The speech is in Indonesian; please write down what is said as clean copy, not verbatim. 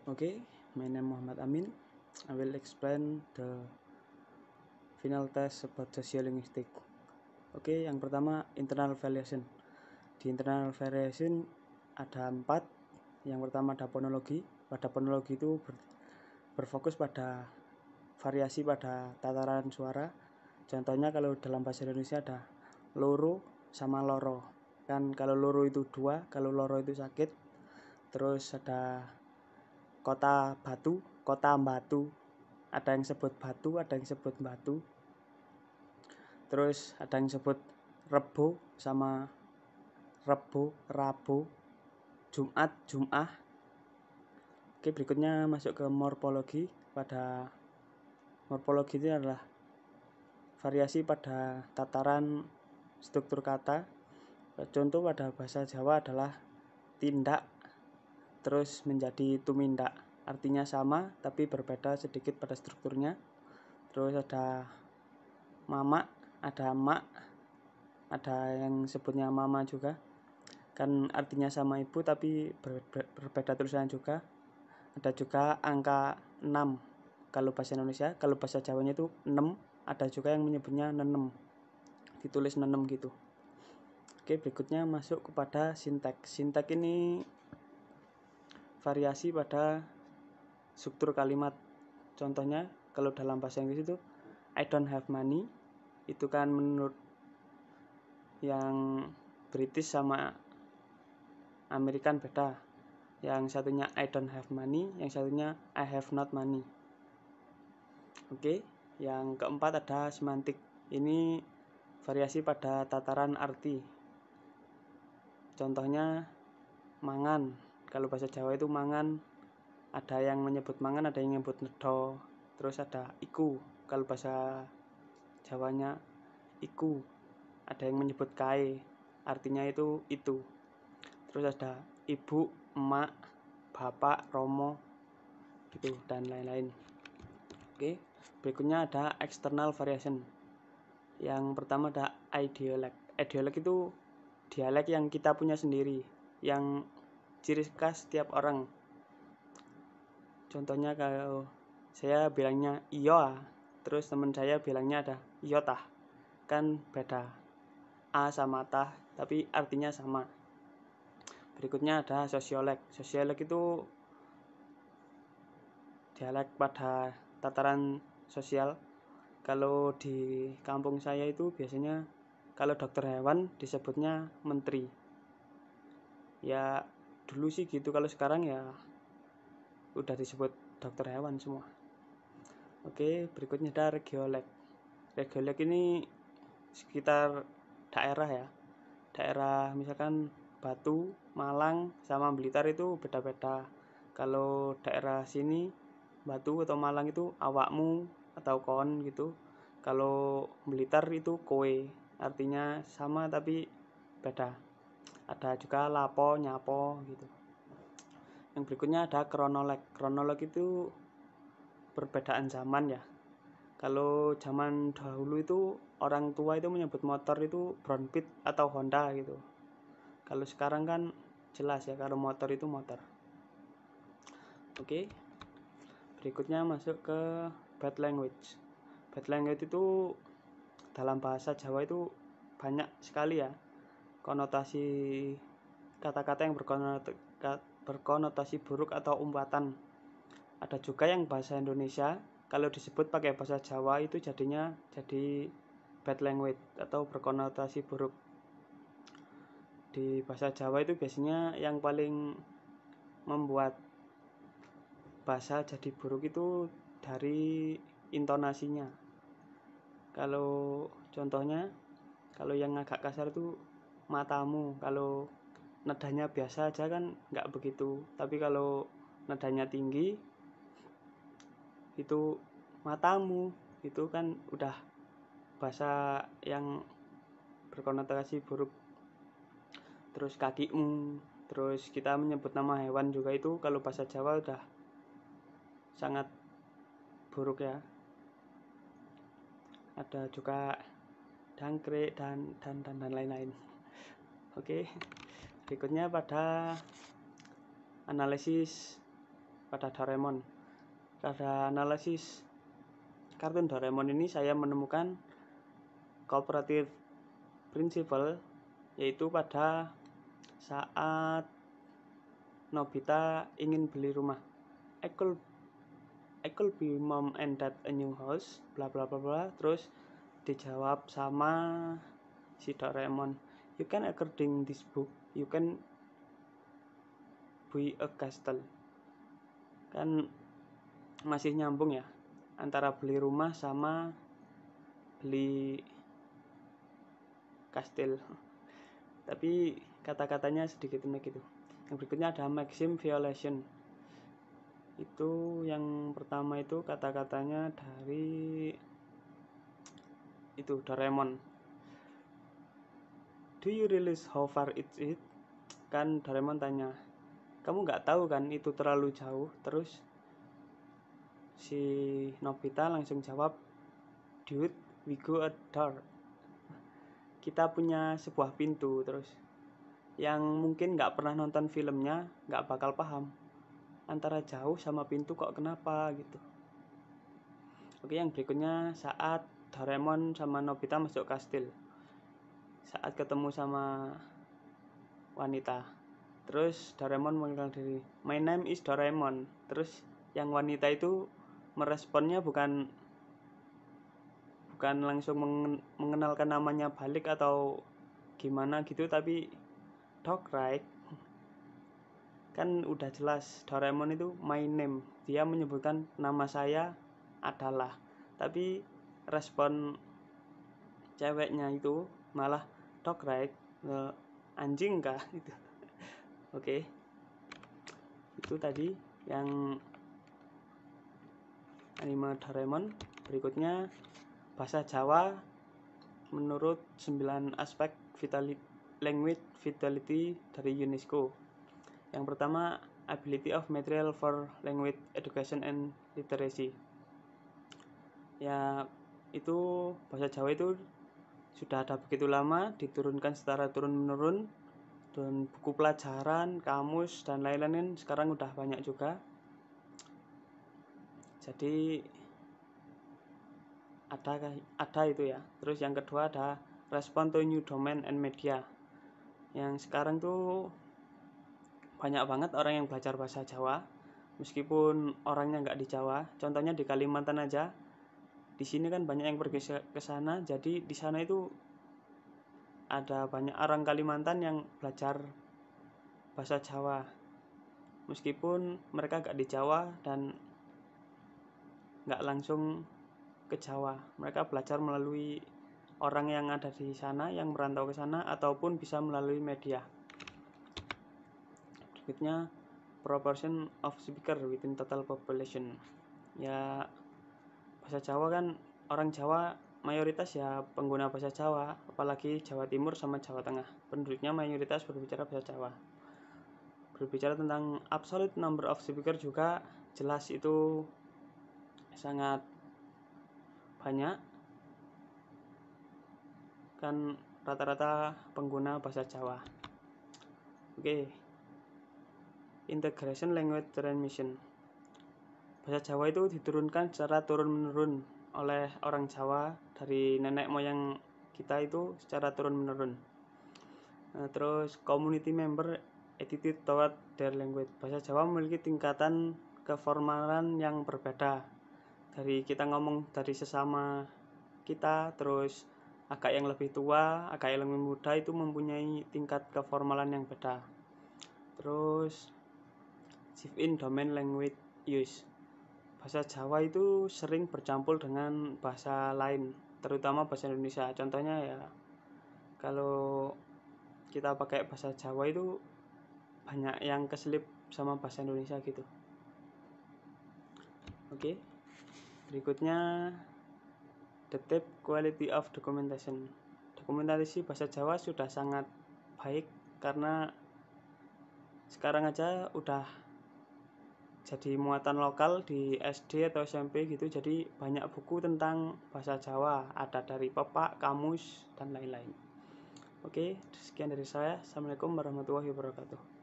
Okay, my name Muhammad Amin. I will explain the final test about sociolinguistic. Oke, yang pertama internal variation. Di internal variation ada 4. Yang pertama ada fonologi. Pada fonologi itu berfokus pada variasi pada tataran suara. Contohnya kalau dalam bahasa Indonesia ada loro sama loro. Kan kalau loro itu 2, kalau loro itu sakit. Terus ada kota batu, kota batu. Ada yang sebut batu, ada yang sebut batu. Terus ada yang sebut rebo sama rebo, rabu, Jumat, Jum'ah. Oke, berikutnya masuk ke morfologi. Pada morfologi ini adalah variasi pada tataran struktur kata. Contoh pada bahasa Jawa adalah tindak terus menjadi tumindak. Artinya sama tapi berbeda sedikit pada strukturnya. Terus ada mama, ada mak, ada yang sebutnya mama juga. Kan artinya sama ibu tapi berbeda tulisan juga. Ada juga angka 6 kalau bahasa Indonesia. Kalau bahasa Jawanya itu 6. Ada juga yang menyebutnya nenem, ditulis nenem gitu. Oke, berikutnya masuk kepada sinteks. Sinteks ini variasi pada struktur kalimat. Contohnya kalau dalam bahasa Inggris itu I don't have money, itu kan menurut yang British sama American beda. Yang satunya I don't have money, yang satunya I have not money. Oke, yang keempat ada semantik. Ini variasi pada tataran arti. Contohnya mangan. Kalau bahasa Jawa itu mangan, ada yang menyebut mangan, ada yang menyebut nedo. Terus ada iku. Kalau bahasa Jawanya iku. Ada yang menyebut kae, artinya itu. Terus ada ibu, emak, bapak, romo, gitu dan lain-lain. Oke, berikutnya ada external variation. Yang pertama ada ideolek. Ideolek itu dialek yang kita punya sendiri, yang ciri khas setiap orang. Contohnya kalau saya bilangnya iyo, terus teman saya bilangnya ada iyotah, kan beda a sama tah tapi artinya sama. Berikutnya ada sosiolek. Sosiolek itu dialek pada tataran sosial. Kalau di kampung saya itu biasanya kalau dokter hewan disebutnya menteri. Ya dulu sih gitu, kalau sekarang ya udah disebut dokter hewan semua. Oke, berikutnya ada regiolek. Regiolek ini sekitar daerah ya. Daerah misalkan Batu, Malang sama Blitar itu beda-beda. Kalau daerah sini Batu atau Malang itu awakmu atau kon gitu. Kalau Blitar itu kowe, artinya sama tapi beda. Ada juga lapo, nyapo gitu. Yang berikutnya ada kronolog. Kronolog itu perbedaan zaman ya. Kalau zaman dahulu itu orang tua itu menyebut motor itu Brown Pit atau Honda gitu. Kalau sekarang kan jelas ya, kalau motor itu motor. Oke. Berikutnya masuk ke bad language. Bad language itu dalam bahasa Jawa itu banyak sekali ya konotasi kata-kata yang berkonotasi buruk atau umpatan. Ada juga yang bahasa Indonesia kalau disebut pakai bahasa Jawa itu jadinya jadi bad language atau berkonotasi buruk. Di bahasa Jawa itu biasanya yang paling membuat bahasa jadi buruk itu dari intonasinya. Kalau contohnya, kalau yang agak kasar itu matamu. Kalau nadanya biasa aja kan nggak begitu, tapi kalau nadanya tinggi itu matamu, itu kan udah bahasa yang berkonotasi buruk. Terus kakimu, terus kita menyebut nama hewan juga itu kalau bahasa Jawa udah sangat buruk ya. Ada juga dangkrik dan lain-lain. Oke, berikutnya pada analisis pada Doraemon. Pada analisis kartun Doraemon ini saya menemukan cooperative principle, yaitu pada saat Nobita ingin beli rumah. I could be mom and dad a new house, bla bla bla bla. Terus dijawab sama si Doraemon, you can according this book, you can buy a castle. Kan masih nyambung ya antara beli rumah sama beli kastil, tapi kata-katanya sedikit unik gitu. Yang berikutnya ada maxim violation. Itu yang pertama itu kata-katanya dari itu Doraemon. Do you realize how far it is? Kan Doraemon tanya, kamu nggak tahu kan itu terlalu jauh? Terus si Nobita langsung jawab, dude, we go a door. Kita punya sebuah pintu. Terus yang mungkin nggak pernah nonton filmnya nggak bakal paham antara jauh sama pintu kok kenapa gitu. Oke, yang berikutnya saat Doraemon sama Nobita masuk kastil, saat ketemu sama wanita, terus Doraemon mengenal diri, my name is Doraemon. Terus yang wanita itu meresponnya bukan langsung mengenalkan namanya balik atau gimana gitu, tapi dog right. Kan udah jelas Doraemon itu my name, dia menyebutkan nama saya adalah, tapi respon ceweknya itu malah dog right, anjing kah gitu. Oke, itu tadi yang anime Doraemon. Berikutnya bahasa Jawa menurut 9 aspek language vitality dari UNESCO. Yang pertama, ability of material for language education and literacy. Ya, itu bahasa Jawa itu sudah ada begitu lama, diturunkan secara turun-menurun, dan buku pelajaran, kamus, dan lain-lain sekarang udah banyak juga. Jadi ada itu ya. Terus yang kedua ada respond to new domain and media. Yang sekarang tuh banyak banget orang yang belajar bahasa Jawa meskipun orangnya nggak di Jawa. Contohnya di Kalimantan aja, di sini kan banyak yang pergi ke sana, jadi di sana itu ada banyak orang Kalimantan yang belajar bahasa Jawa meskipun mereka nggak di Jawa dan nggak langsung ke Jawa. Mereka belajar melalui orang yang ada di sana, yang merantau ke sana, ataupun bisa melalui media. Berikutnya, proportion of speaker within total population. Ya, bahasa Jawa kan orang Jawa mayoritas ya pengguna bahasa Jawa, apalagi Jawa Timur sama Jawa Tengah. Penduduknya mayoritas berbicara bahasa Jawa. Berbicara tentang absolute number of speaker juga jelas itu sangat banyak. Kan rata-rata pengguna bahasa Jawa. Oke. Integration language transmission. Bahasa Jawa itu diturunkan secara turun-menurun oleh orang Jawa dari nenek moyang kita itu secara turun-menurun. Terus community member attitude toward their language. Bahasa Jawa memiliki tingkatan keformalan yang berbeda. Dari kita ngomong dari sesama kita, terus agak yang lebih tua, agak yang lebih muda itu mempunyai tingkat keformalan yang beda. Terus shift in domain language use. Bahasa Jawa itu sering bercampur dengan bahasa lain, terutama bahasa Indonesia. Contohnya ya, kalau kita pakai bahasa Jawa itu banyak yang keselip sama bahasa Indonesia gitu. Oke. Berikutnya, the type quality of documentation. Dokumentasi bahasa Jawa sudah sangat baik karena sekarang aja udah jadi muatan lokal di SD atau SMP gitu. Jadi banyak buku tentang bahasa Jawa, ada dari pepak, kamus, dan lain-lain. Oke, sekian dari saya. Assalamualaikum warahmatullahi wabarakatuh.